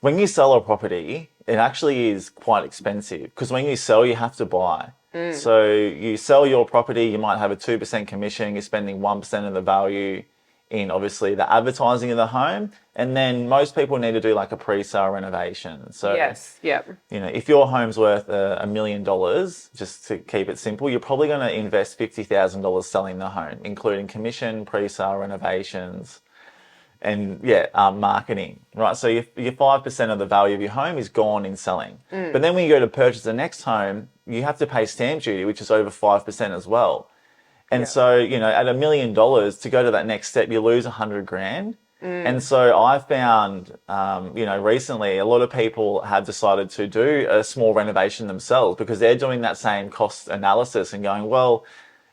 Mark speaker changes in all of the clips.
Speaker 1: when you sell a property, it actually is quite expensive because when you sell, you have to buy. So you sell your property, you might have a 2% commission, you're spending 1% of the value in obviously the advertising of the home. And then most people need to do like a pre-sale renovation. So,
Speaker 2: Yes. Yep.
Speaker 1: you know, if your home's worth $1 million, just to keep it simple, you're probably going to invest $50,000 selling the home, including commission, pre-sale renovations, and marketing, right? So your 5% of the value of your home is gone in selling. But then when you go to purchase the next home, you have to pay stamp duty, which is over 5% as well. And so, you know, at $1 million to go to that next step, you lose 100 grand. And so I found, you know, recently a lot of people have decided to do a small renovation themselves because they're doing that same cost analysis and going, well,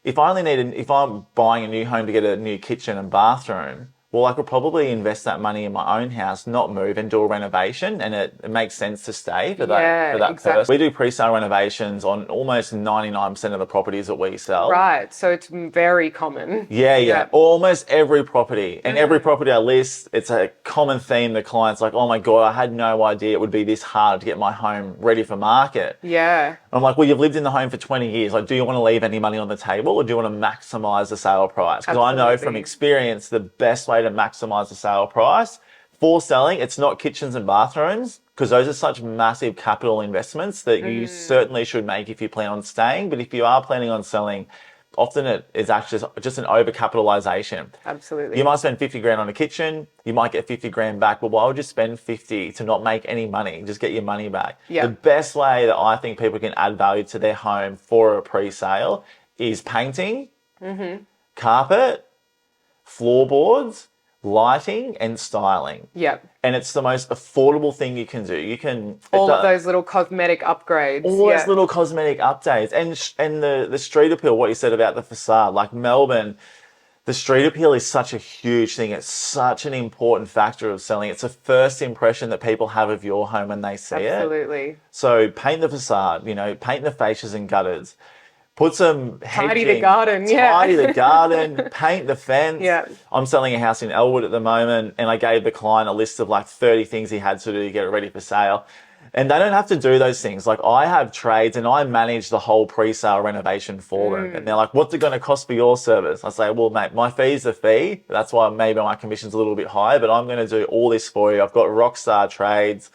Speaker 1: if I'm buying a new home to get a new kitchen and bathroom, well, I could probably invest that money in my own house, not move and do a renovation, and it makes sense to stay for that
Speaker 2: exactly.
Speaker 1: person. We do pre-sale renovations on almost 99% of the properties that we sell.
Speaker 2: Right. So it's very common.
Speaker 1: Yeah. Almost every property. And every property I list, it's a common theme. The client's like, oh my God, I had no idea it would be this hard to get my home ready for market.
Speaker 2: Yeah.
Speaker 1: I'm like, well, you've lived in the home for 20 years. Like, do you want to leave any money on the table or do you want to maximize the sale price? Because I know from experience, the best way to maximize the sale price for selling, it's not kitchens and bathrooms, because those are such massive capital investments that you certainly should make if you plan on staying. But if you are planning on selling, often it is actually just an overcapitalization.
Speaker 2: Absolutely.
Speaker 1: You might spend 50 grand on a kitchen, you might get 50 grand back. Well, why would you spend 50 to not make any money? Just get your money back.
Speaker 2: Yeah.
Speaker 1: The best way that I think people can add value to their home for a pre-sale is painting, carpet, floorboards, lighting, and styling.
Speaker 2: Yep.
Speaker 1: And it's the most affordable thing you can do. You can
Speaker 2: all of those little cosmetic upgrades.
Speaker 1: All those little cosmetic updates. And the street appeal, what you said about the facade, like Melbourne, the street appeal is such a huge thing. It's such an important factor of selling. It's a first impression that people have of your home when they see it.
Speaker 2: Absolutely.
Speaker 1: So paint the facade, you know, paint the fascias and gutters. Put some hedging.
Speaker 2: Tidy the garden,
Speaker 1: Tidy the garden, paint the fence.
Speaker 2: Yeah.
Speaker 1: I'm selling a house in Elwood at the moment, and I gave the client a list of like 30 things he had to do to get it ready for sale. And they don't have to do those things. Like, I have trades and I manage the whole pre-sale renovation for them. And they're like, what's it going to cost for your service? I say, well, mate, my fee's the fee. That's why maybe my commission's a little bit higher, but I'm going to do all this for you. I've got rock star trades.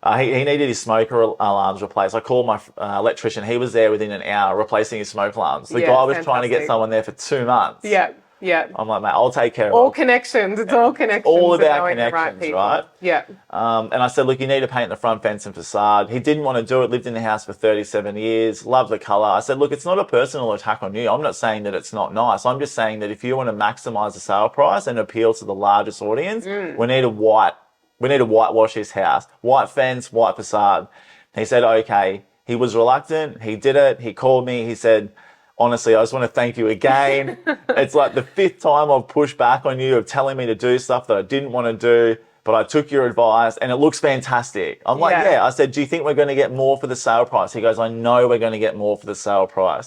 Speaker 1: He needed his smoker alarms replaced. I called my electrician. He was there within an hour replacing his smoke alarms. The guy was trying to get someone there for 2 months.
Speaker 2: Yeah.
Speaker 1: I'm like, mate, I'll take care of it.
Speaker 2: All connections. It's all connections.
Speaker 1: All about connections, right?
Speaker 2: Yeah.
Speaker 1: And I said, look, you need to paint the front fence and facade. He didn't want to do it. Lived in the house for 37 years. Loved the colour. I said, look, it's not a personal attack on you. I'm not saying that it's not nice. I'm just saying that if you want to maximise the sale price and appeal to the largest audience, we need to whitewash his house. White fence, white facade. He said, okay. He was reluctant. He did it. He called me. He said, honestly, I just want to thank you again. It's like the 5th time I've pushed back on you of telling me to do stuff that I didn't want to do, but I took your advice and it looks fantastic. I'm like, yeah. I said, do you think we're going to get more for the sale price? He goes, I know we're going to get more for the sale price.